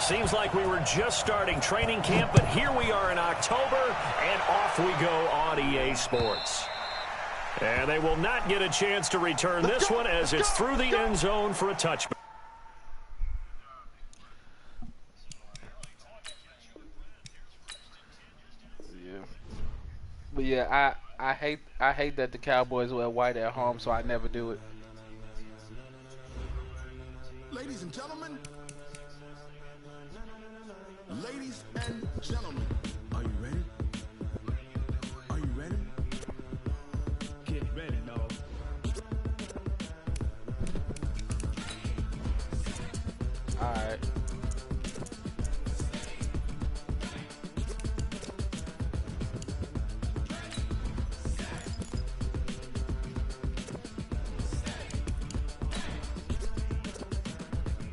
Seems like we were just starting training camp, but here we are in October, and off we go on EA Sports. And they will not get a chance to return this one as it's through the end zone for a touchback. Yeah. But yeah, I hate that the Cowboys wear white at home, so I never do it. Ladies and gentlemen. Ladies and gentlemen. Are you ready? Are you ready? Get ready, dog. All right.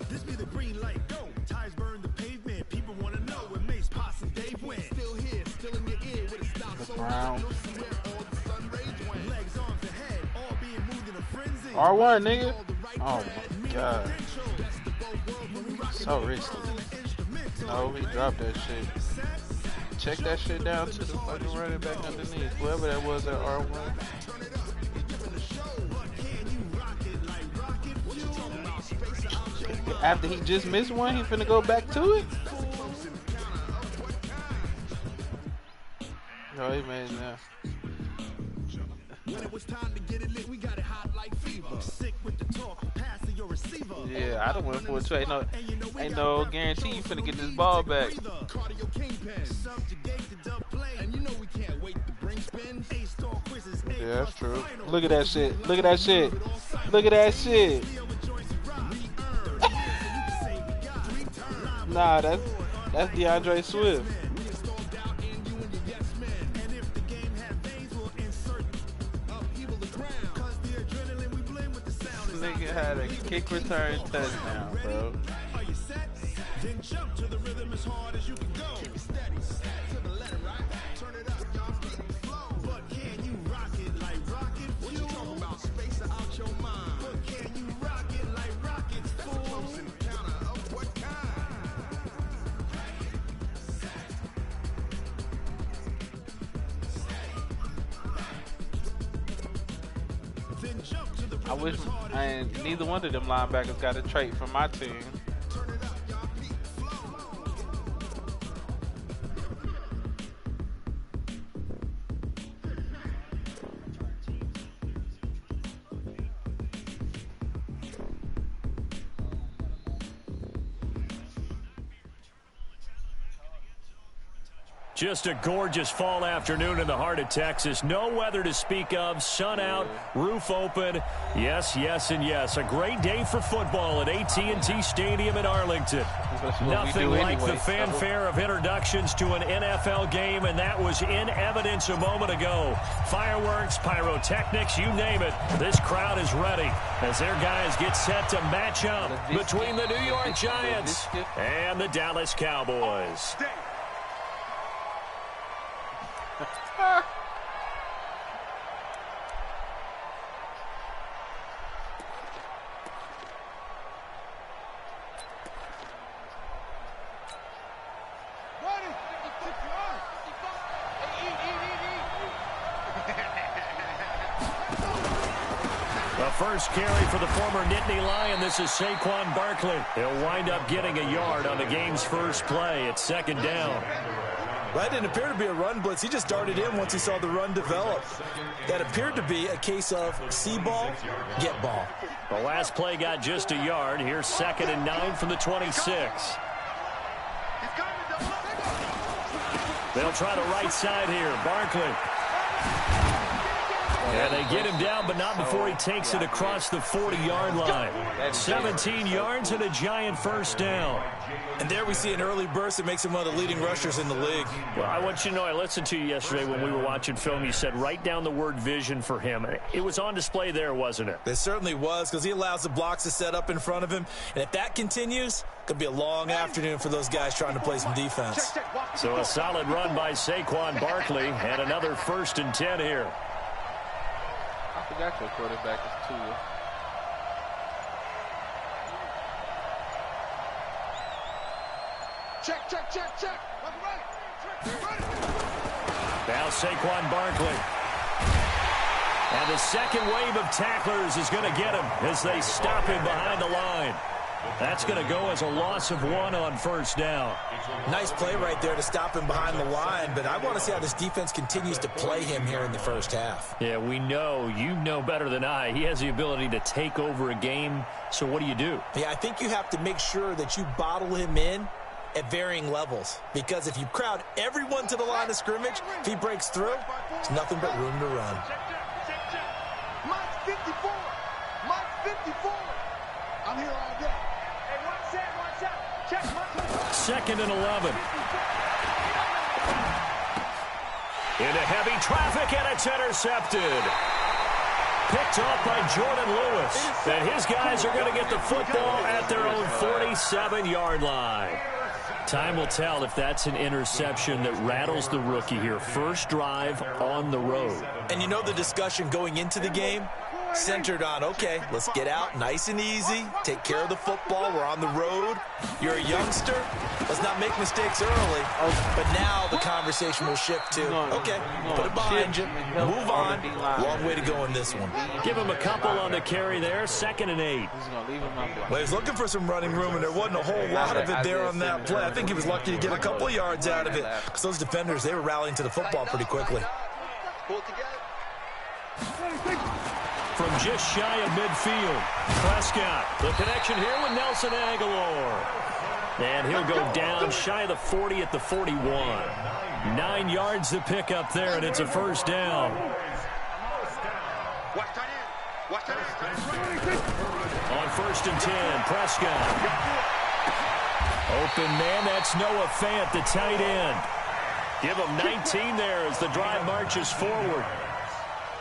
This be the green light, go. Tires burn the pavement. People want to know where Mace, Posse, and Dave went. Still here, still in your ear with a stop so loud. You'll see where all the sun rays went. Legs, arms, ahead, all being moved in a frenzy. R1, nigga. Oh my god. So risky. No, he dropped that shit. Check that shit down to the fucking running back underneath. Whoever that was at R1. After he just missed one, he finna go back to it? Oh, he made it now. When it was time to get it lit, we got it hot like fever. Sick with the talk, pass to your receiver. Yeah, I done went for a trade. Ain't no guarantee you finna get this ball back. Yeah, that's true. Look at that shit. Look at that shit. Look at that shit. Nah, that's DeAndre Swift. Nigga had a kick return touchdown, bro. Are you set? Then jump to the rhythm as hard as you can go. Keep it steady, to the letter, right? Turn it up, y'all, keep it flow. But can you rock it like rocket? What you talking about? Space out your mind. But can you rock it like rockets? That's a close encounter of what kind? Then jump to the I wish neither one of them linebackers got a trait from my team. Just a gorgeous fall afternoon in the heart of Texas. No weather to speak of. Sun out, roof open. Yes, yes, and yes. A great day for football at AT&T Stadium in Arlington. Nothing like the fanfare of introductions to an NFL game, and that was in evidence a moment ago. Fireworks, pyrotechnics, you name it. This crowd is ready as their guys get set to match up between the New York Giants and the Dallas Cowboys. The first carry for the former Nittany Lion. This is Saquon Barkley. He'll wind up getting a yard on the game's first play. It's second down. That didn't appear to be a run blitz. He just darted in once he saw the run develop. That appeared to be a case of see ball, get ball. The last play got just a yard. Here's 2nd and 9 from the 26. They'll try the right side here. Barkley. And they get him down, but not before he takes it across the 40-yard line. 17 yards and a Giant first down. And there we see an early burst that makes him one of the leading rushers in the league. Well, I want you to know, I listened to you yesterday when we were watching film. You said write down the word vision for him. It was on display there, wasn't it? It certainly was, because he allows the blocks to set up in front of him. And if that continues, it could be a long afternoon for those guys trying to play some defense. So a solid run by Saquon Barkley and another 1st and 10 here. I forgot your quarterback is Tua. Check. Now Saquon Barkley. And the second wave of tacklers is going to get him as they stop him behind the line. That's going to go as a loss of 1 on first down. Nice play right there to stop him behind the line, but I want to see how this defense continues to play him here in the first half. Yeah, we know. You know better than I. He has the ability to take over a game, so what do you do? Yeah, I think you have to make sure that you bottle him in at varying levels, because if you crowd everyone to the line of scrimmage, if he breaks through, there's nothing but room to run. Mike's 54. I'm here all day. Hey, watch out. Check. 2nd and 11. Into heavy traffic, and it's intercepted. Picked off by Jordan Lewis. And his guys are going to get the football at their own 47-yard line. Time will tell if that's an interception that rattles the rookie here. First drive on the road. And you know the discussion going into the game centered on, okay, let's get out nice and easy, take care of the football, we're on the road, you're a youngster, let's not make mistakes early. But now the conversation will shift to, okay, put it behind you, move on, long way to go in this one. Give him a couple on the carry there, 2nd and 8. Well, he was looking for some running room, and there wasn't a whole lot of it there on that play. I think he was lucky to get a couple of yards out of it, because those defenders, they were rallying to the football pretty quickly. From just shy of midfield, Prescott. The connection here with Nelson Aguilar. And he'll go down shy of the 40 at the 41. 9 yards to pick up there, and it's a first down. On 1st and 10, Prescott. Open man, that's Noah Fant, the tight end. Give him 19 there as the drive marches forward.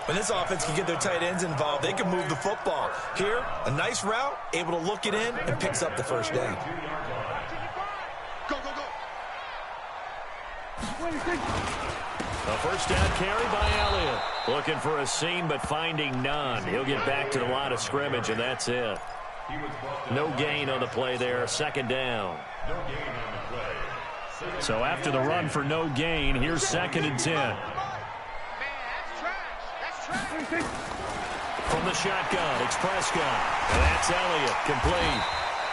When this offense can get their tight ends involved, they can move the football. Here, a nice route, able to look it in, and picks up the first down. Go. A first down carry by Elliott. Looking for a seam, but finding none. He'll get back to the line of scrimmage, and that's it. No gain on the play there, 2nd down. So after the run for no gain, here's 2nd and 10. From the shotgun, it's Prescott. And that's Elliott, complete.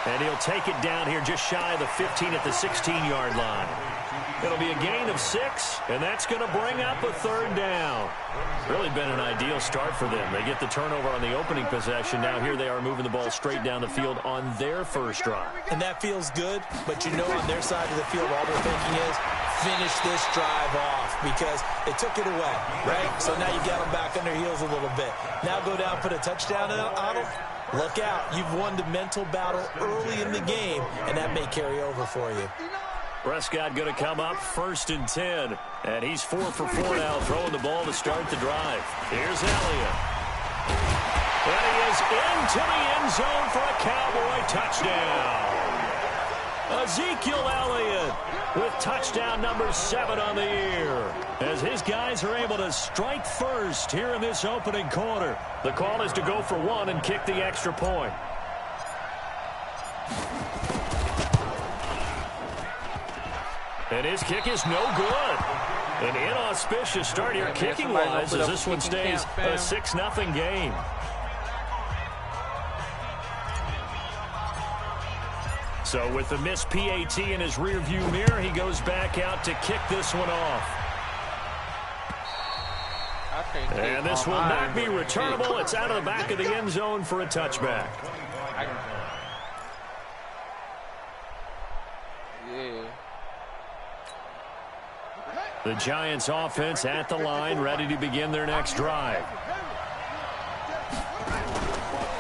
And he'll take it down here just shy of the 15 at the 16-yard line. It'll be a gain of 6, and that's going to bring up a 3rd down. Really been an ideal start for them. They get the turnover on the opening possession. Now here they are moving the ball straight down the field on their first drive. And that feels good, but you know on their side of the field, all they're thinking is, finish this drive off, because they took it away, right? So now you got them back on their heels a little bit. Now go down, put a touchdown on them. Look out. You've won the mental battle early in the game, and that may carry over for you. Prescott going to come up 1st and 10. And he's 4 for 4 now, throwing the ball to start the drive. Here's Elliott. And he is into the end zone for a Cowboy touchdown. Ezekiel Elliott with touchdown number 7 on the year, as his guys are able to strike first here in this opening quarter. The call is to go for 1 and kick the extra point. And his kick is no good. An inauspicious start here kicking-wise as this one stays a 6-0 game. So with the missed PAT in his rearview mirror, he goes back out to kick this one off. And this will not be returnable. It's out of the back of the end zone for a touchback. The Giants offense at the line, ready to begin their next drive.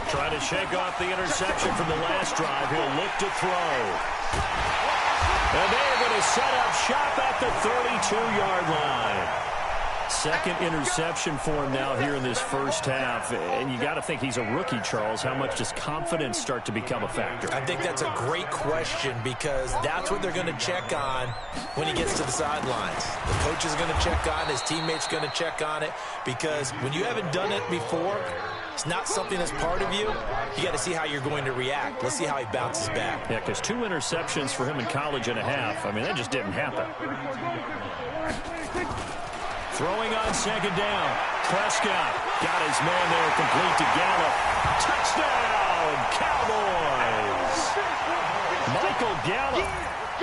Trying to shake off the interception from the last drive. He'll look to throw. And they're going to set up shop at the 32-yard line. Second interception for him now here in this first half. And you got to think he's a rookie, Charles. How much does confidence start to become a factor? I think that's a great question, because that's what they're going to check on when he gets to the sidelines. The coach is going to check on it. His teammates going to check on it, because when you haven't done it before, it's not something that's part of you, you got to see how you're going to react. Let's see how he bounces back. Yeah, because 2 interceptions for him in college and a half. I mean, that just didn't happen. Throwing on second down. Prescott got his man there, complete to Gallup. Touchdown, Cowboys! Michael Gallup,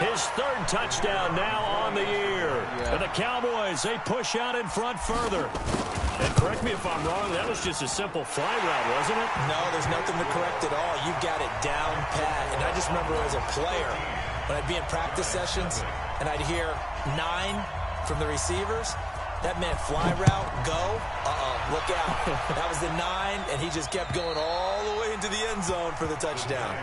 his 3rd touchdown now on the year. And the Cowboys, they push out in front further. And correct me if I'm wrong, that was just a simple fly route, wasn't it? No, there's nothing to correct at all. You got it down pat. And I just remember as a player, when I'd be in practice sessions and I'd hear 9 from the receivers, that meant fly route, go, look out. That was the 9, and he just kept going all the way into the end zone for the touchdown.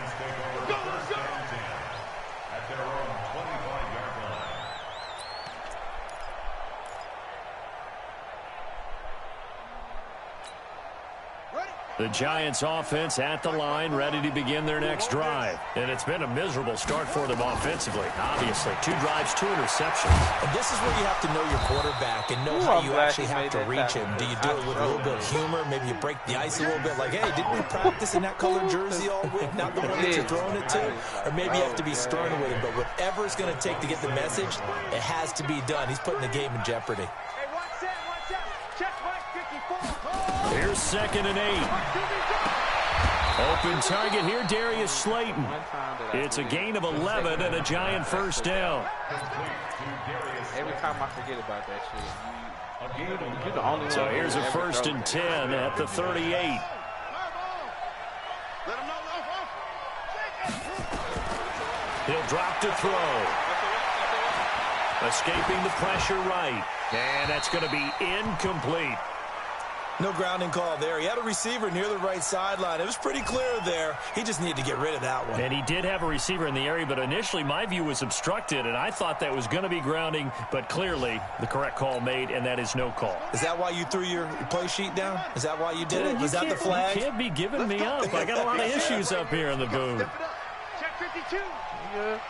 The Giants offense at the line, ready to begin their next drive. And it's been a miserable start for them offensively. Obviously, 2 drives, 2 interceptions. And this is where you have to know your quarterback and know how you actually have to reach him. Do you do it with a little bit of humor? Maybe you break the ice a little bit like, hey, didn't we practice in that colored jersey all week? Not the one that you're throwing it to? Or maybe you have to be stern with him. But whatever it's going to take to get the message, it has to be done. He's putting the game in jeopardy. Here's 2nd and 8. Open target here, Darius Slayton. It's a gain of 11 and a Giant first down. Every time I forget about that shit, you're the only one. So here's a 1st and 10 at the 38. He'll drop to throw. Escaping the pressure right. And that's going to be incomplete. No grounding call there. He had a receiver near the right sideline. It was pretty clear there. He just needed to get rid of that one. And he did have a receiver in the area, but initially my view was obstructed, and I thought that was going to be grounding, but clearly the correct call made, and that is no call. Is that why you threw your play sheet down? Is that why you did it? Was that the flag? You can't be giving me up. I got a lot of issues up here in the booth. Check 52. Yeah.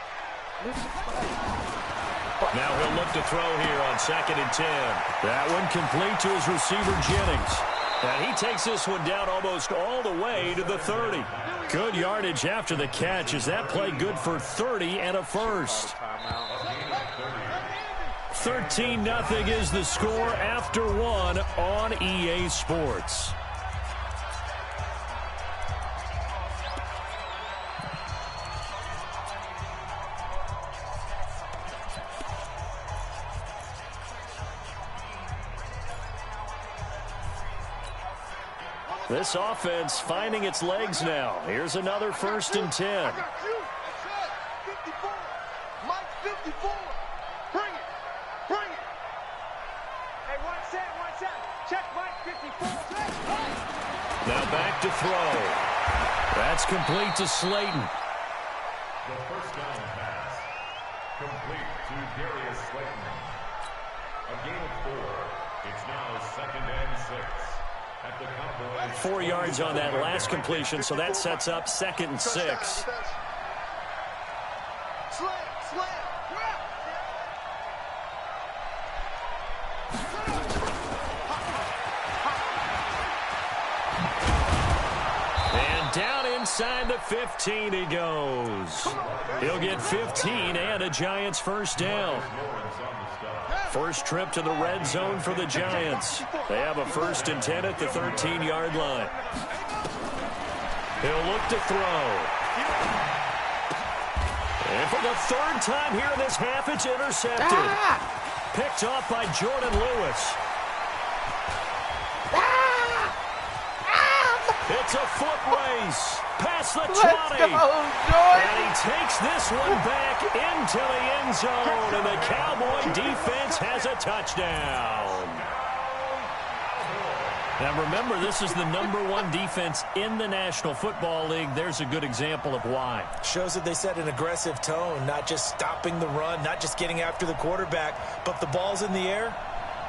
Now he'll look to throw here on 2nd and 10. That one complete to his receiver, Jennings. And he takes this one down almost all the way to the 30. Good yardage after the catch. Is that play good for 30 and a first? 13-0 is the score after 1 on EA Sports. This offense finding its legs now. Here's another 1st and 10. I got you. 54. Mike 54. Bring it. Bring it. Hey, one set. Check Mike 54. Now back to throw. That's complete to Slayton. The first down pass. Complete to Darius Slayton. A gain of 4. It's now 2nd and 6. 4 yards on that last completion, so that sets up 2nd and 6. And down inside the 15 he goes. He'll get 15 and a Giants first down. First trip to the red zone for the Giants. They have a 1st and 10 at the 13-yard line. He'll look to throw. And for the 3rd time here in this half, it's intercepted. Picked off by Jordan Lewis. It's a foot race. Past the 20. And he takes this one back into the end zone. And the Cowboy defense has a touchdown. Now remember, this is the #1 defense in the National Football League. There's a good example of why. Shows that they set an aggressive tone, not just stopping the run, not just getting after the quarterback, but the ball's in the air.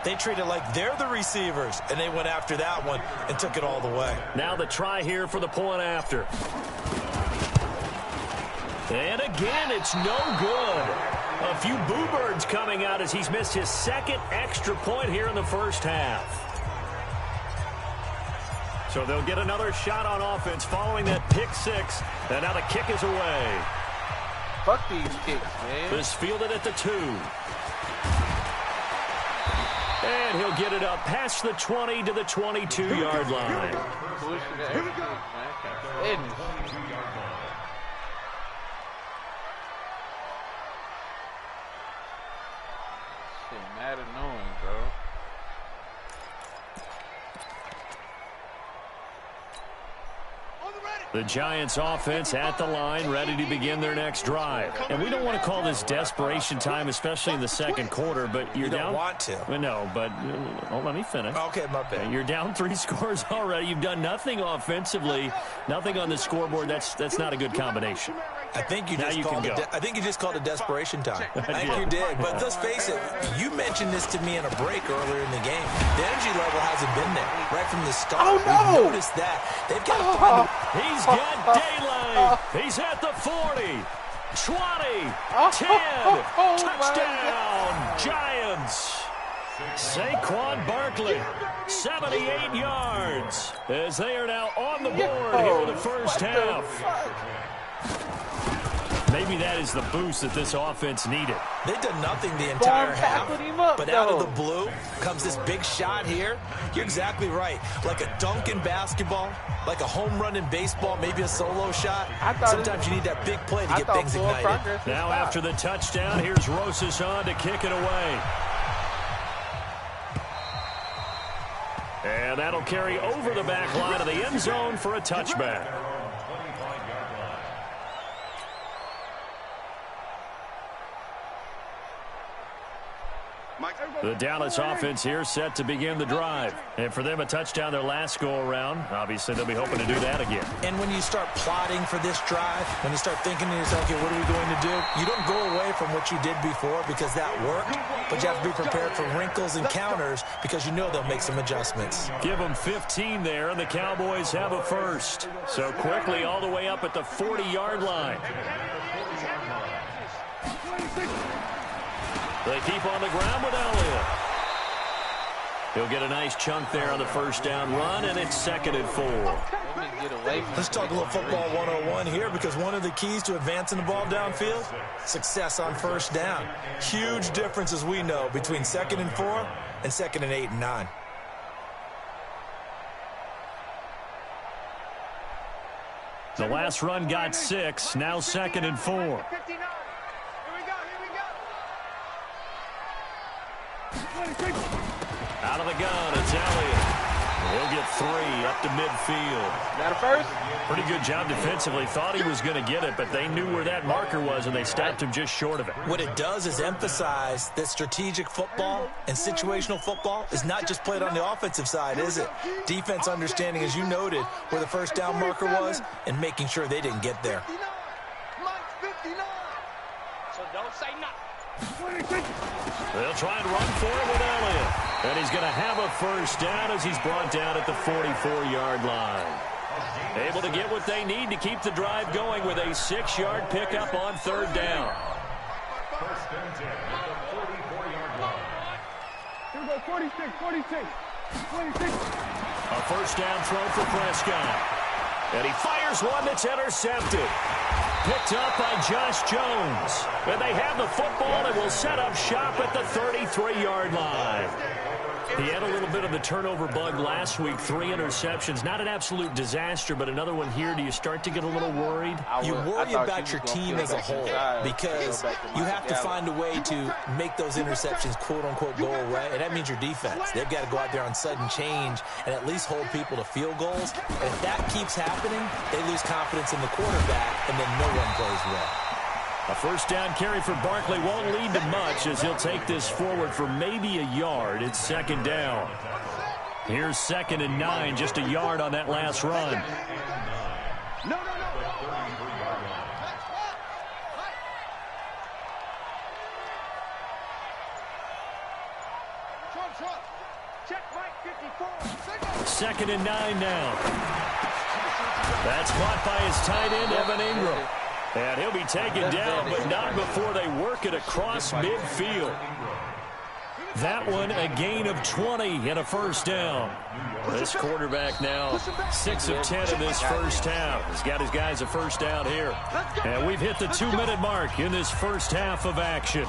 They treat it like they're the receivers, and they went after that one and took it all the way. Now the try here for the point after. And again, it's no good. A few boo birds coming out as he's missed his 2nd extra point here in the first half. So they'll get another shot on offense following that pick six. And now the kick is away. Fuck these kicks, man. This fielded at the 2. And he'll get it up past the 20 to the 22-yard line. Here we go. Shit, mad annoying, bro. The Giants offense at the line, ready to begin their next drive. And we don't want to call this desperation time, especially in the second quarter, but you're down. You don't want to. Well, no, but let me finish. Okay, my bad. You're down 3 scores already. You've done nothing offensively, nothing on the scoreboard. That's not a good combination. I think you just called it desperation time. I think did. you did. But let's face it, you mentioned this to me in a break earlier in the game. The energy level hasn't been there right from the start. Oh, no. We've noticed that. They've got to find He's got daylight. He's at the 40, 20, 10. Touchdown, Giants. Saquon Barkley, 78 yards, as they are now on the board here in the first half. Maybe that is the boost that this offense needed. They've done nothing the entire half, but out of the blue comes this big shot here. You're exactly right. Like a dunk in basketball, like a home run in baseball, maybe a solo shot. Sometimes you need that big play to get things ignited. Now after the touchdown, here's Rosas on to kick it away. And that'll carry over the back line of the end zone for a touchback. The Dallas offense here set to begin the drive. And for them, a touchdown their last go-around. Obviously, they'll be hoping to do that again. And when you start plotting for this drive, when you start thinking to yourself, okay, what are we going to do? You don't go away from what you did before because that worked, but you have to be prepared for wrinkles and counters because you know they'll make some adjustments. Give them 15 there, and the Cowboys have a first. So quickly all the way up at the 40-yard line. They keep on the ground with Elliott. He'll get a nice chunk there on the first down run, and it's 2nd and 4. Let's talk a little football 101 here because one of the keys to advancing the ball downfield, success on first down. Huge difference, as we know, between 2nd and 4 and 2nd and 8 and 9. The last run got 6, now 2nd and 4. Out of the gun, it's Elliott. He'll get 3 up to midfield. Got a first? Pretty good job defensively. Thought he was going to get it, but they knew where that marker was, and they stopped him just short of it. What it does is emphasize that strategic football and situational football is not just played on the offensive side, is it? Defense understanding, as you noted, where the first down marker was and making sure they didn't get there. So don't say nothing. They'll try and run for it with Elliott. And he's going to have a first down as he's brought down at the 44-yard line. Able to get what they need to keep the drive going with a 6-yard pickup on 3rd down. First and 10 at the 44-yard line. Here we go, 46, 46, 46. A first down throw for Prescott. And he fires one that's intercepted. Picked up by Josh Jones. And they have the football and will set up shop at the 33-yard line. He had a little bit of the turnover bug last week, 3 interceptions. Not an absolute disaster, but another one here. Do you start to get a little worried? You worry about your team as a whole because you have to find a way to make those interceptions, quote-unquote, go away, and that means your defense. They've got to go out there on sudden change and at least hold people to field goals. And if that keeps happening, they lose confidence in the quarterback, and then no one plays well. A first down carry for Barkley won't lead to much as he'll take this forward for maybe a yard. It's 2nd down. Here's 2nd and 9, just a yard on that last run. No. Check Mike 54. 2nd and 9 now. That's caught by his tight end, Evan Ingram. And he'll be taken down, but not before they work it across midfield. That one a gain of 20 and a first down. This quarterback now 6 of 10 in this first half. He's got his guys a first down here. And we've hit the 2-minute mark in this first half of action.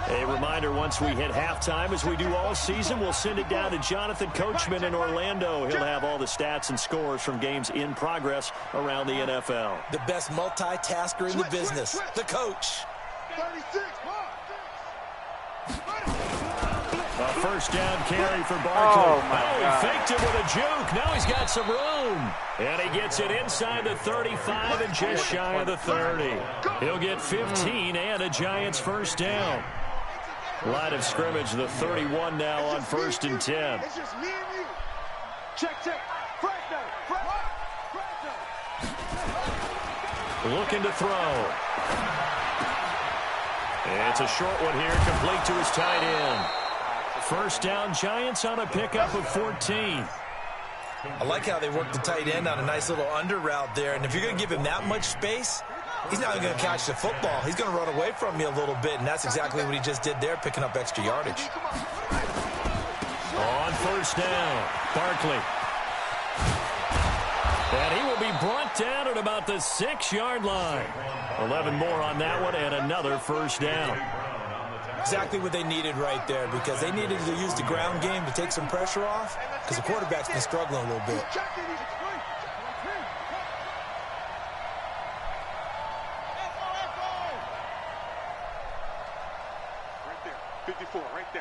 A reminder, once we hit halftime, as we do all season, we'll send it down to Jonathan Coachman in Orlando. He'll have all the stats and scores from games in progress around the NFL. The best multitasker in the business, the coach. A first down carry for Barkley. Oh, my God. He faked it with a juke. Now he's got some room. And he gets it inside the 35 and just shy of the 30. He'll get 15 and a Giants first down. Line of scrimmage, the 31 now on 1st and 10. It's just me and you. Check. Looking to throw. It's a short one here, complete to his tight end. First down, Giants on a pickup of 14. I like how they work the tight end on a nice little under route there. And if you're going to give him that much space, he's not even going to catch the football. He's going to run away from you a little bit, and that's exactly what he just did there, picking up extra yardage. On first down, Barkley. And he will be brought down at about the 6-yard line. 11 more on that one and another first down. Exactly what they needed right there, because they needed to use the ground game to take some pressure off, because the quarterback's been struggling a little bit.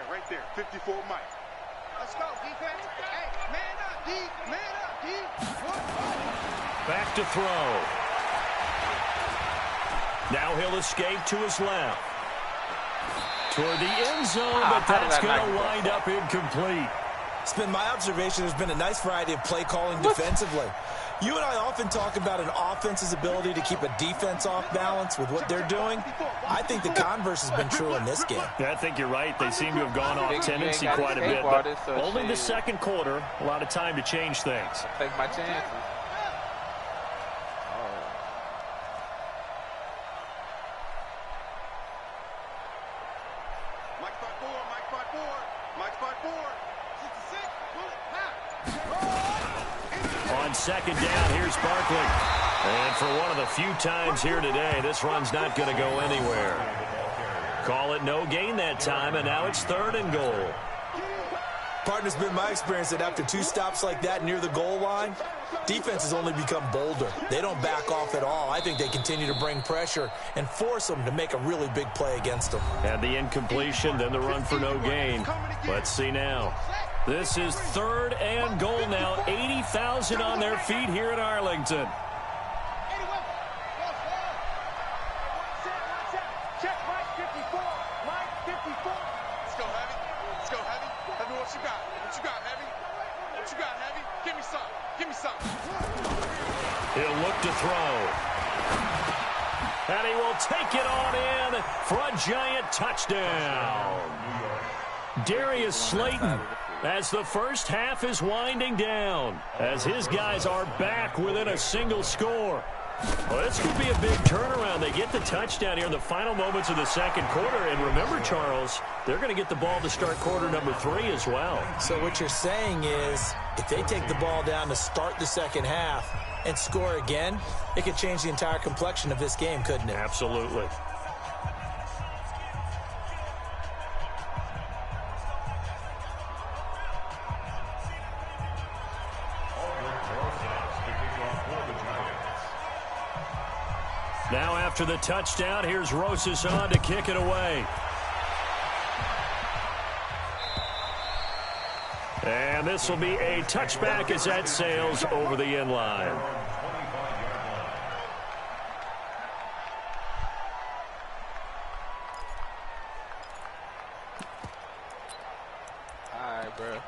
Right there. 54, Mike. Let's go, defense. Hey, man up, D. Back to throw. Now he'll escape to his left. Toward the end zone, but that's going to wind up incomplete. It's been my observation there's been a nice variety of play calling defensively. You and I often talk about an offense's ability to keep a defense off balance with what they're doing. I think the converse has been true in this game. Yeah, I think you're right. They seem to have gone off tendency quite a bit, but only the second quarter. A lot of time to change things. Take my chances. On second down, here's Barkley. And for one of the few times here today, this run's not going to go anywhere. Call it no gain that time, and now it's 3rd and goal. Partner's been my experience that after 2 stops like that near the goal line, defense has only become bolder. They don't back off at all. I think they continue to bring pressure and force them to make a really big play against them. And the incompletion, then the run for no gain. Let's see now. This is 3rd and goal now. 80,000 on their feet here in Arlington. Check Mike 54. Mike 54. Let's go, Heavy. Heavy, what you got? Heavy? What you got, Heavy? Give me some. He'll look to throw. And he will take it on in for a Giant touchdown. Darius Slayton, as the first half is winding down, as his guys are back within a single score. Well, this could be a big turnaround. They get the touchdown here in the final moments of the second quarter. And remember, Charles, they're going to get the ball to start quarter number 3 as well. So what you're saying is, if they take the ball down to start the second half and score again, it could change the entire complexion of this game, couldn't it? Absolutely. Now after the touchdown, here's Rosas on to kick it away. And this will be a touchback as that sails over the end line. All right, bro.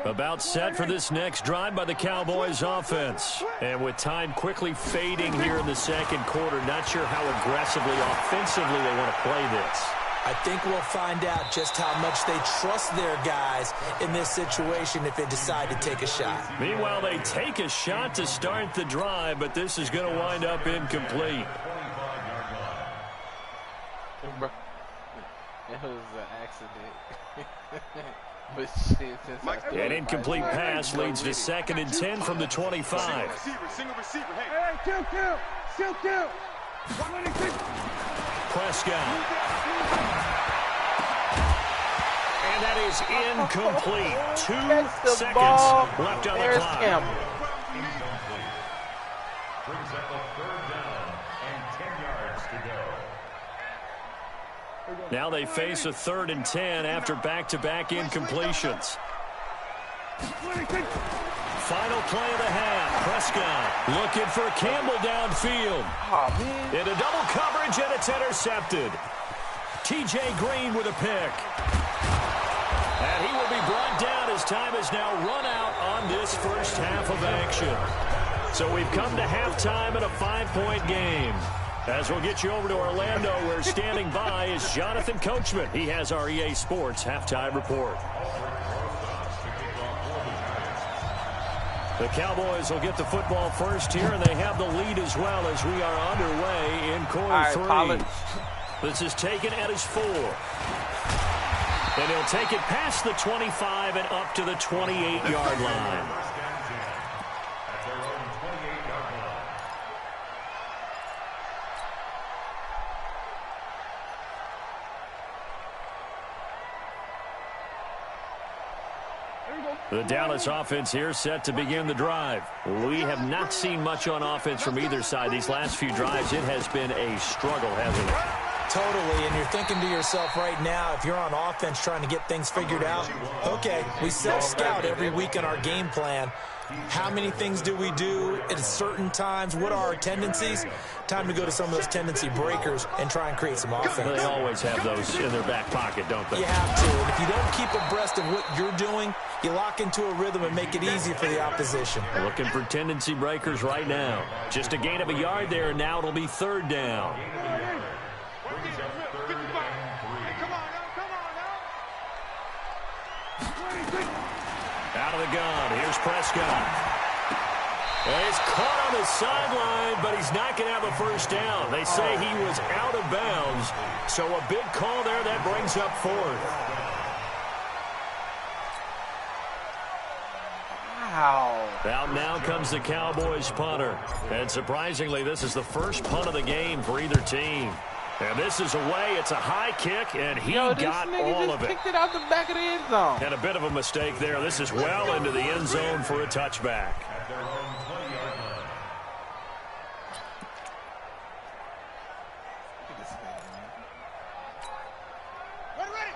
About set for this next drive by the Cowboys offense. And with time quickly fading here in the second quarter, not sure how aggressively, offensively they want to play this. I think we'll find out just how much they trust their guys in this situation if they decide to take a shot. Meanwhile, they take a shot to start the drive, but this is going to wind up incomplete. Bro, it was an accident. But shit, An incomplete pass leads to 2nd and 10 from the 25. Single receiver. Hey, two. Prescott. And that is incomplete. 2 seconds left on the clock. Campbell. Brings up a 3rd down and 10 yards to go. Now they face a 3rd and 10 after back-to-back incompletions. Final play of the half. Prescott looking for Campbell downfield. Oh, man. In a double coverage, and it's intercepted. T.J. Green with a pick. And he will be brought down as time is now run out on this first half of action. So we've come to halftime in a 5-point game. As we'll get you over to Orlando, where standing by is Jonathan Coachman. He has our EA Sports halftime report. The Cowboys will get the football first here, and they have the lead as well as we are underway in quarter 3. This is taken at his 4. And he'll take it past the 25 and up to the 28-yard line. The Dallas offense here set to begin the drive. We have not seen much on offense from either side. These last few drives, it has been a struggle, hasn't it? Totally, and you're thinking to yourself right now, if you're on offense trying to get things figured out, okay, we self-scout every week in our game plan. How many things do we do at certain times? What are our tendencies? Time to go to some of those tendency breakers and try and create some offense. They always have those in their back pocket, don't they? You have to. And if you don't keep abreast of what you're doing, you lock into a rhythm and make it easy for the opposition. Looking for tendency breakers right now. Just a gain of a yard there, and now it'll be 3rd down. Out of the gun. Here's Prescott. And he's caught on the sideline, but he's not going to have a first down. They say he was out of bounds. So a big call there. That brings up 4th. Wow. Out now comes the Cowboys punter. And surprisingly, this is the first punt of the game for either team. And this is away. It's a high kick, and he got all of it. Kicked it out the back of the end zone. And a bit of a mistake there. This is well into the end zone for a touchback.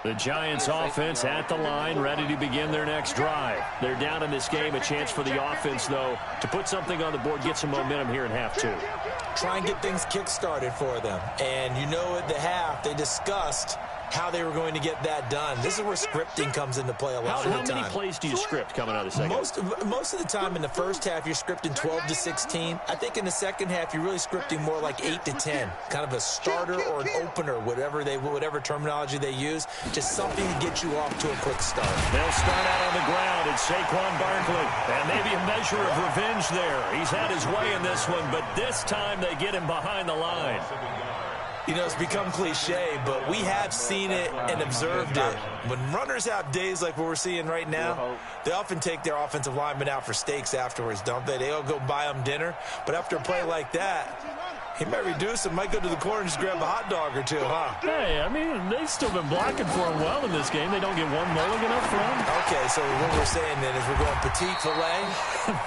The Giants offense at the line, ready to begin their next drive. They're down in this game. A chance for the offense, though, to put something on the board, get some momentum here in half 2. Try and get things kick-started for them. And you know at the half, they discussed how they were going to get that done. This is where scripting comes into play a lot of the time. How many plays do you script coming out of the second? Most of the time in the first half, you're scripting 12 to 16. I think in the second half, you're really scripting more like 8 to 10. Kind of a starter or an opener, whatever terminology they use. Just something to get you off to a quick start. They'll start out on the ground. It's Saquon Barkley. And maybe a measure of revenge there. He's had his way in this one, but this time they get him behind the line. You know, it's become cliche, but we have seen it and observed it. When runners have days like what we're seeing right now, they often take their offensive linemen out for steaks afterwards, don't they? They all go buy them dinner. But after a play like that, he might reduce it, might go to the corner and just grab a hot dog or two, huh? Hey, I mean, they've still been blocking for him well in this game. They don't get one mulligan up front. Okay, so what we're saying then is we're going petite filet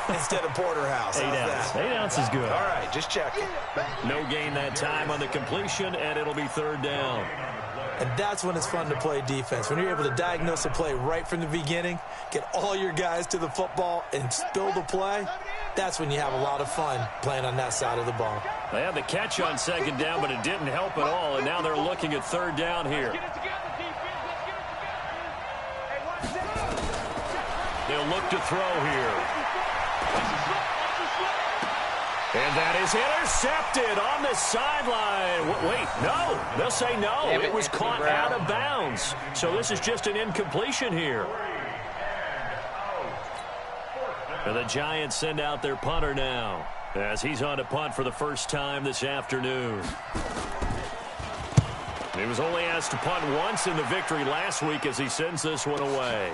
instead of porterhouse. 8 ounce. 8 ounce is good. All right, just checking. No gain that time on the completion, and it'll be 3rd down. And that's when it's fun to play defense. When you're able to diagnose a play right from the beginning, get all your guys to the football and spill the play, that's when you have a lot of fun playing on that side of the ball. They had the catch on 2nd down, but it didn't help at all, and now they're looking at 3rd down here. They'll look to throw here. And that is intercepted on the sideline. Wait, no. They'll say no. It was caught out of bounds. So this is just an incompletion here. And the Giants send out their punter now, as he's on to punt for the first time this afternoon. He was only asked to punt once in the victory last week as he sends this one away.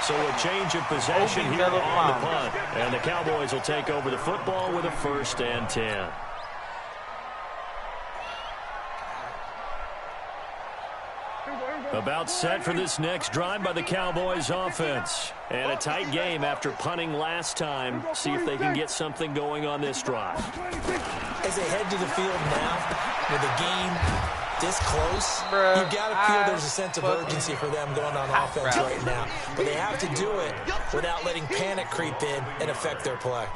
So a change of possession here on the punt. And the Cowboys will take over the football with a 1st and 10. About set for this next drive by the Cowboys offense. And a tight game after punting last time. See if they can get something going on this drive. As they head to the field now with the game this close, you got to feel there's a sense of urgency for them going on offense right now. But they have to do it without letting panic creep in and affect their play.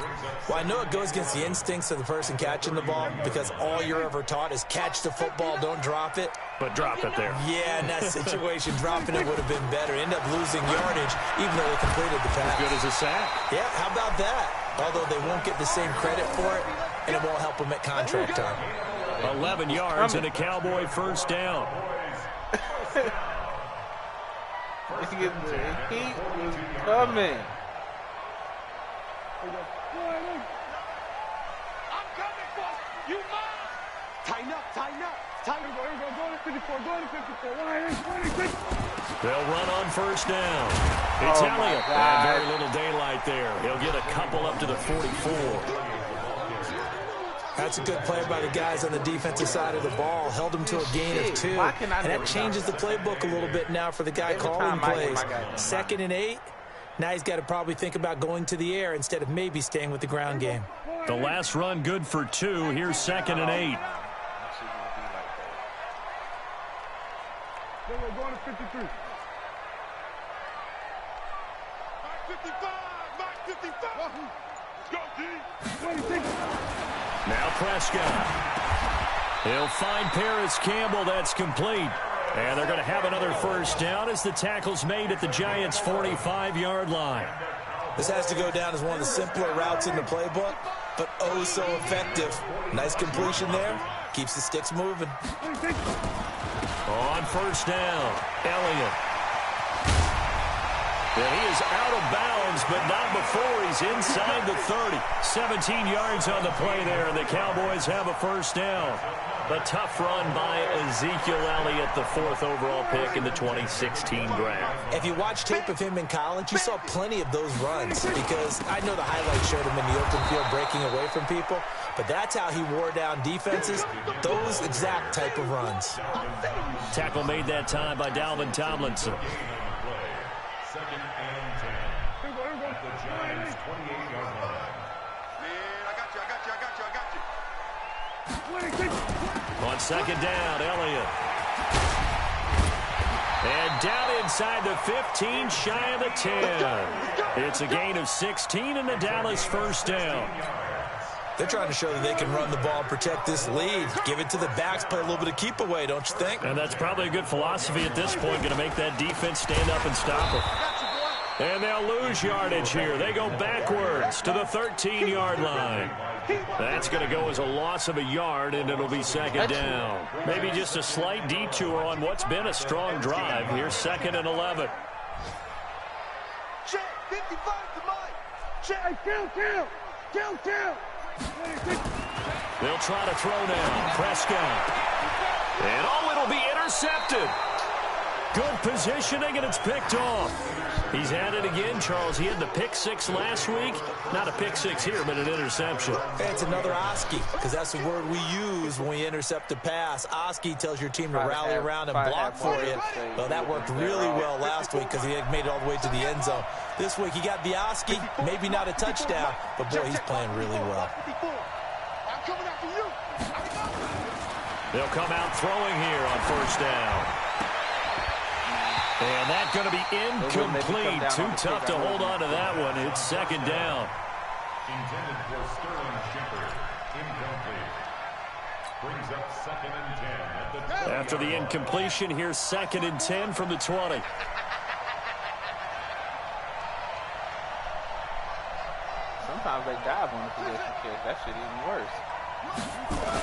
Well, I know it goes against the instincts of the person catching the ball because all you're ever taught is catch the football, don't drop it. But drop it there. Yeah, in that situation, dropping it would have been better. End up losing yardage, even though they completed the pass. As good as a sack. Yeah, how about that? Although they won't get the same credit for it, and it won't help them at contract time. 11 yards and a Cowboy 1st down. He was coming. I'm coming for you. Mine. Tighten up, tighten up. Tighten up. Go to 54, go to 54. They'll run on 1st down. It's Elliott. And very little daylight there. He'll get a couple up to the 44. That's a good play by the guys on the defensive side of the ball. Held them to a gain of 2. And that changes the playbook a little bit now for the guy calling plays. 2nd and 8. Now he's got to probably think about going to the air instead of maybe staying with the ground game. The last run good for 2. Here's 2nd and 8. We're going to 53. Mark 55. Mark 55. Let's go, D. 26. Now Prescott. He'll find Paris Campbell. That's complete. And they're going to have another 1st down as the tackle's made at the Giants' 45-yard line. This has to go down as one of the simpler routes in the playbook, but oh so effective. Nice completion there. Keeps the sticks moving. On 1st down, Elliott. And he is out of bounds, but not before he's inside the 30. 17 yards on the play there, and the Cowboys have a 1st down. A tough run by Ezekiel Elliott, the 4th overall pick in the 2016 draft. If you watch tape of him in college, you saw plenty of those runs because I know the highlights showed him in the open field breaking away from people, but that's how he wore down defenses, those exact type of runs. Tackle made that time by Dalvin Tomlinson. 2nd and 10. At the Giants' 28-yard line. Man, I got you. On 2nd down, Elliott. And down inside the 15, shy of the 10. It's a gain of 16 and the Dallas 1st down. They're trying to show that they can run the ball, protect this lead. Give it to the backs, play a little bit of keep away, don't you think? And that's probably a good philosophy at this point, going to make that defense stand up and stop them. And they'll lose yardage here. They go backwards to the 13-yard line. That's going to go as a loss of a yard, and it'll be 2nd down. Maybe just a slight detour on what's been a strong drive. Here's 2nd and 11. Check, 55 to mine. Check, kill. They'll try to throw now. Prescott. And it'll be intercepted. Good positioning, and it's picked off. He's had it again, Charles. He had the pick 6 last week. Not a pick 6 here, but an interception. Hey, it's another Oski, because that's the word we use when we intercept a pass. Oski tells your team to rally around and block for you. Well, that worked really well last week because he had made it all the way to the end zone. This week he got the Oski, maybe not a touchdown, but boy, he's playing really well. They'll come out throwing here on 1st down. And that's going to be incomplete. Too tough to hold on to that one. It's 2nd down. Intended for Sterling Shepard. Incomplete. Brings up 2nd and 10 at the 20. After the incompletion, here's 2nd and 10 from the 20. sometimes they dive on the possession catch. That shit even worse.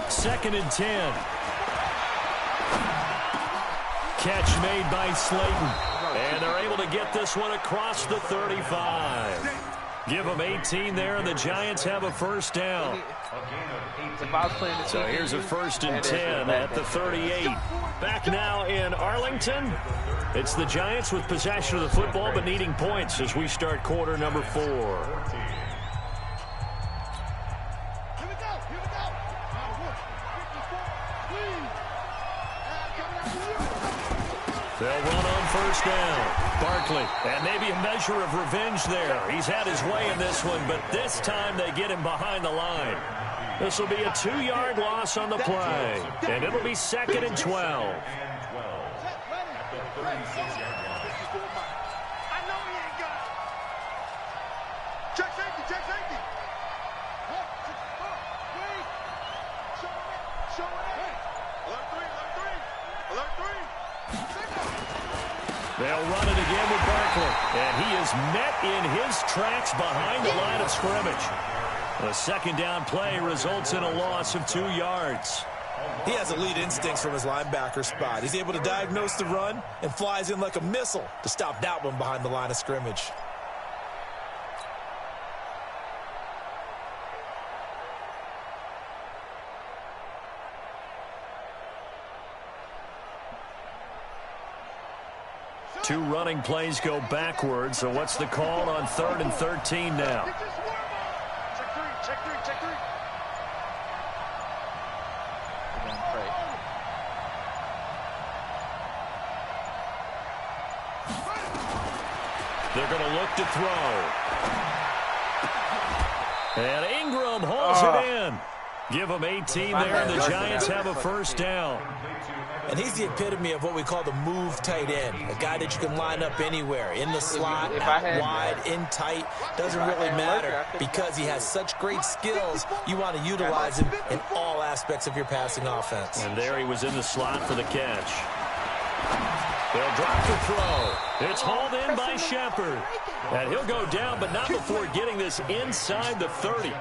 2nd and 10. Catch made by Slayton. And they're able to get this one across the 35. Give them 18 there, and the Giants have a first down. So here's a 1st and 10 at the 38. Back now in Arlington. It's the Giants with possession of the football but needing points as we start quarter number 4. They'll run on 1st down. Barkley, and maybe a measure of revenge there. He's had his way in this one, but this time they get him behind the line. This will be a 2-yard loss on the play, and it'll be 2nd and 12. Check safety, check safety. Show it. Alert 3. They'll run it again with Barkley, and he is met in his tracks behind the line of scrimmage. The 2nd down play results in a loss of 2 yards. He has elite instincts from his linebacker spot. He's able to diagnose the run and flies in like a missile to stop that one behind the line of scrimmage. Two running plays go backwards, so what's the call on 3rd and 13 now? Check three. They're going to look to throw. And Ingram hauls it in. Give them 18 there, and the Giants have a 1st down. And he's the epitome of what we call the move tight end, a guy that you can line up anywhere, in the slot, out wide, in tight. Doesn't really matter because he has such great skills. You want to utilize him in all aspects of your passing offense. And there he was in the slot for the catch. They'll drop the throw. It's hauled in by Shepard. And he'll go down, but not before getting this inside the 30.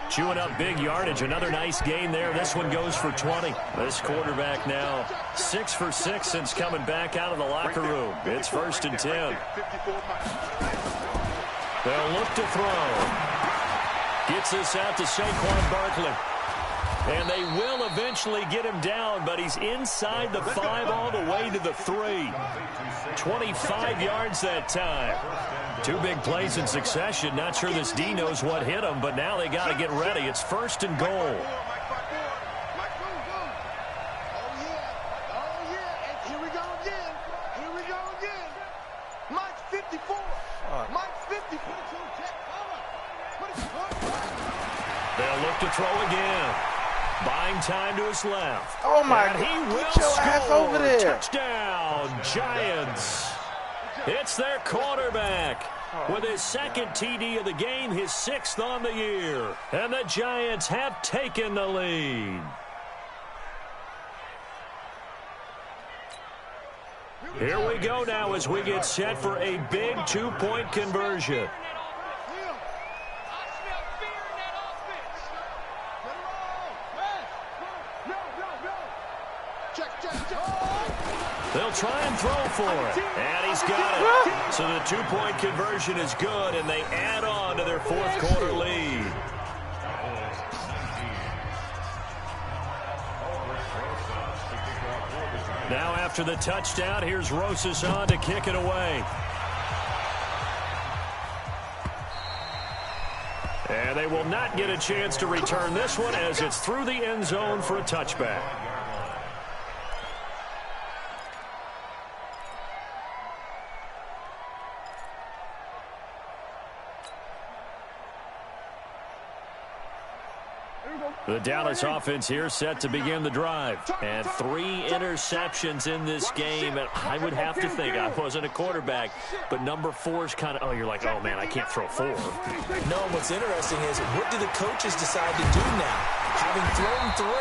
Chewing up big yardage. Another nice gain there. This one goes for 20. This quarterback now 6 for 6 since coming back out of the locker room. It's 1st and 10. They'll look to throw. Gets this out to Saquon Barkley. And they will eventually get him down, but he's inside the 5 all the way to the 3. 25 yards that time. 2 big plays in succession. Not sure this D knows what hit him, but now they got to get ready. It's 1st and goal. Here we go again. Mike's 54. Mike's 54. They'll look to throw again. Buying time to his left. Oh, my God. He will Get your score. ass over there. Touchdown, Giants. It's their quarterback with his 2nd TD of the game, his 6th on the year. And the Giants have taken the lead. Here we go now as we get set for a big 2-point conversion. They'll try and throw for it. And he's got it. So the 2-point conversion is good, and they add on to their 4th quarter lead. Now after the touchdown, here's Rosas on to kick it away. And they will not get a chance to return this one as it's through the end zone for a touchback. The Dallas offense here set to begin the drive. And 3 interceptions in this game. And I would have to think, I wasn't a quarterback, but number 4 is kind of, you're like, oh, man, I can't throw 4. No, what's interesting is what do the coaches decide to do now? Having thrown 3,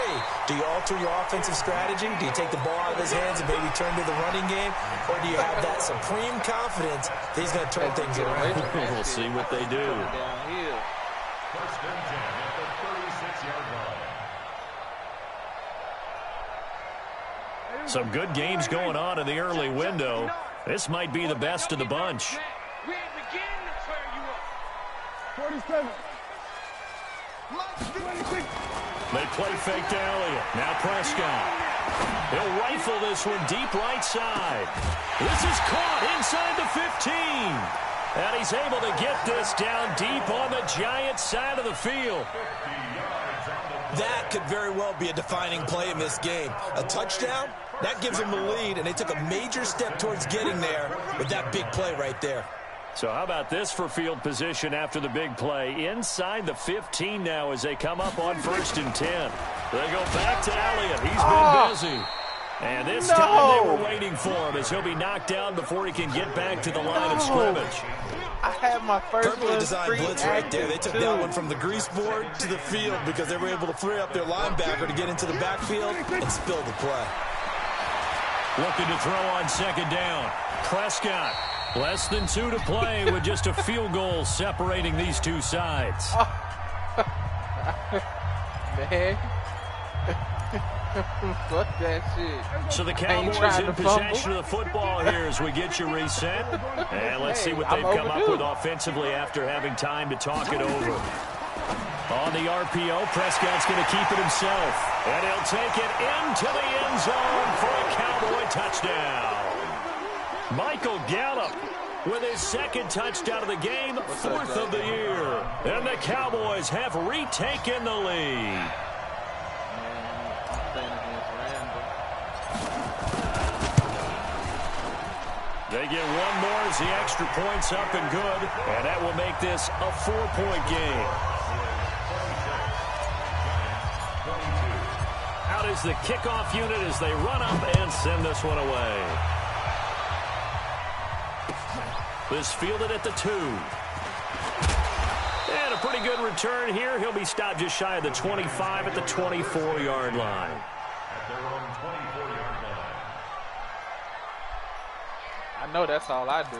do you alter your offensive strategy? Do you take the ball out of his hands and maybe turn to the running game? Or do you have that supreme confidence that he's going to turn things around? We'll see what they do. Downhill. Some good games going on in the early window. This might be the best of the bunch. We ain't beginning to turn you up. 47. 26. They play fake to Elliott. Now Prescott. He'll rifle this one deep right side. This is caught inside the 15. And he's able to get this down deep on the Giants side of the field. That could very well be a defining play in this game. A touchdown, that gives them the lead, and they took a major step towards getting there with that big play right there. So how about this for field position after the big play? Inside the 15 now as they come up on 1st and 10. They go back to Elliott. He's been busy. And this time they were waiting for him as he'll be knocked down before he can get back to the line of scrimmage. I had my first Perfectly designed blitz right there. They took that one from the grease board to the field because they were able to free up their linebacker to get into the backfield and spill the play. Looking to throw on 2nd down. Prescott, less than 2 to play with just a field goal separating these two sides. Man. Fuck that shit. So the Cowboys in possession of the football here as we get you reset. And let's see what they've come up with offensively after having time to talk it over. On the RPO, Prescott's going to keep it himself. And he'll take it into the end zone for a Cowboy touchdown. Michael Gallup with his 2nd touchdown of the game, 4th of the year. And the Cowboys have retaken the lead. They get one more as the extra point's up and good, and that will make this a 4-point game. Out is the kickoff unit as they run up and send this one away. This fielded at the 2. And a pretty good return here. He'll be stopped just shy of the 25 at the 24-yard line. At their own 24-yard line. I know that's all I do.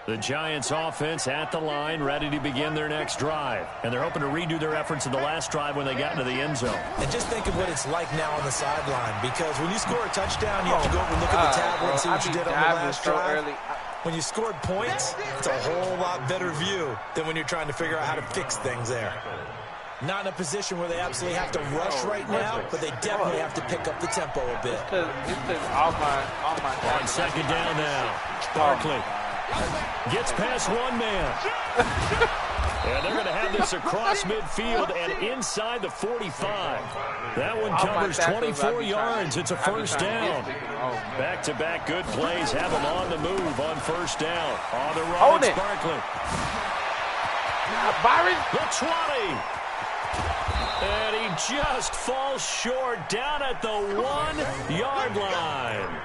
The Giants offense at the line, ready to begin their next drive. And they're hoping to redo their efforts in the last drive when they got into the end zone. And just think of what it's like now on the sideline, because when you score a touchdown, you have to go over and look at the tablet and see what you did on the last drive. When you scored points, it's a whole lot better view than when you're trying to figure out how to fix things there. Not in a position where they absolutely have to rush right now, but they definitely have to pick up the tempo a bit. It's because all my On 2nd down now, Barkley gets past one man. And they're going to have this across midfield and inside the 45. That one covers 24 yards. It's a 1st down. Back-to-back good plays have them on the move on 1st down. On the run, it's Barkley. Byron. The 20. And he just falls short down at the 1-yard line.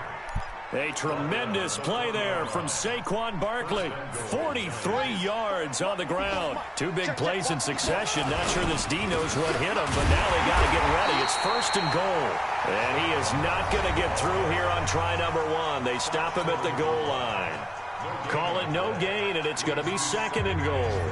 A tremendous play there from Saquon Barkley. 43 yards on the ground. 2 big plays in succession. Not sure this D knows what hit him, but now they got to get ready. It's 1st and goal. And he is not going to get through here on try number 1. They stop him at the goal line. Call it no gain, and it's going to be 2nd and goal.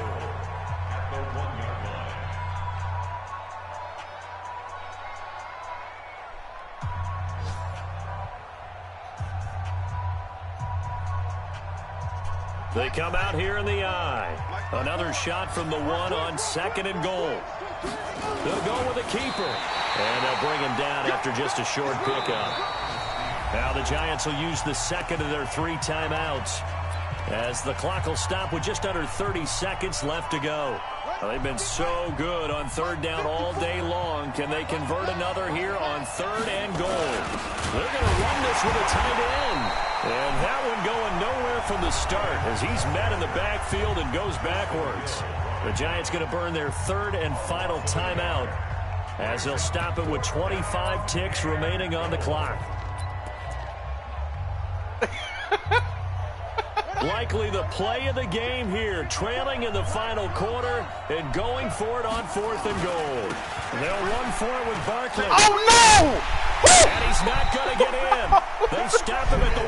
They come out here in the eye. Another shot from the 1 on 2nd and goal. They'll go with a keeper. And they'll bring him down after just a short pickup. Now the Giants will use the 2nd of their 3 timeouts as the clock will stop with just under 30 seconds left to go. Well, they've been so good on 3rd down all day long. Can they convert another here on 3rd and goal? They're going to run this with a tight end. And that one going nowhere from the start as he's met in the backfield and goes backwards. The Giants going to burn their 3rd and final timeout as they'll stop it with 25 ticks remaining on the clock. Likely the play of the game here, trailing in the final quarter and going for it on 4th and goal. They'll run for it with Barkley. Oh, no! And he's not going to get in. They stop him at the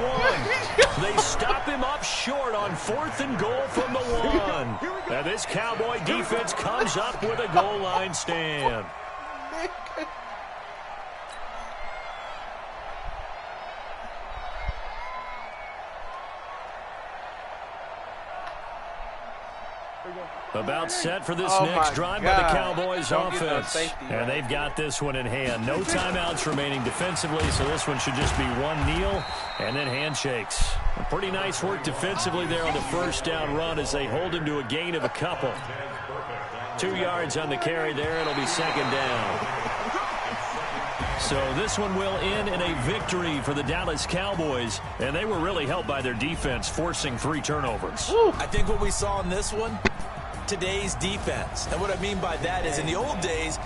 1. They stop him up short on 4th and goal from the 1. And this Cowboy defense comes up with a goal line stand. About set for this next drive by the Cowboys offense. And they've got this one in hand. No timeouts remaining defensively, so this one should just be one kneel and then handshakes. Pretty nice work defensively there on the first down run as they hold him to a gain of a couple. 2 yards on the carry there. It'll be second down. So this one will end in a victory for the Dallas Cowboys, and they were really helped by their defense, forcing 3 turnovers. I think what we saw in this one, today's defense. And what I mean by that is in the old days,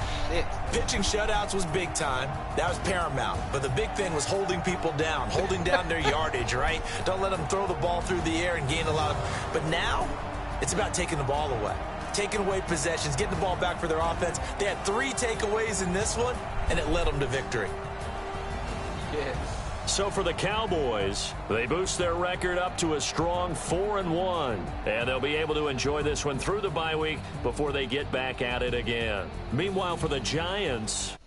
pitching shutouts was big time. That was paramount. But the big thing was holding people down, holding down their yardage, right? Don't let them throw the ball through the air and gain a lot of... But now, it's about taking the ball away. Taking away possessions, getting the ball back for their offense. They had 3 takeaways in this one, and it led them to victory. Yeah. So for the Cowboys, they boost their record up to a strong 4-1. And they'll be able to enjoy this one through the bye week before they get back at it again. Meanwhile, for the Giants...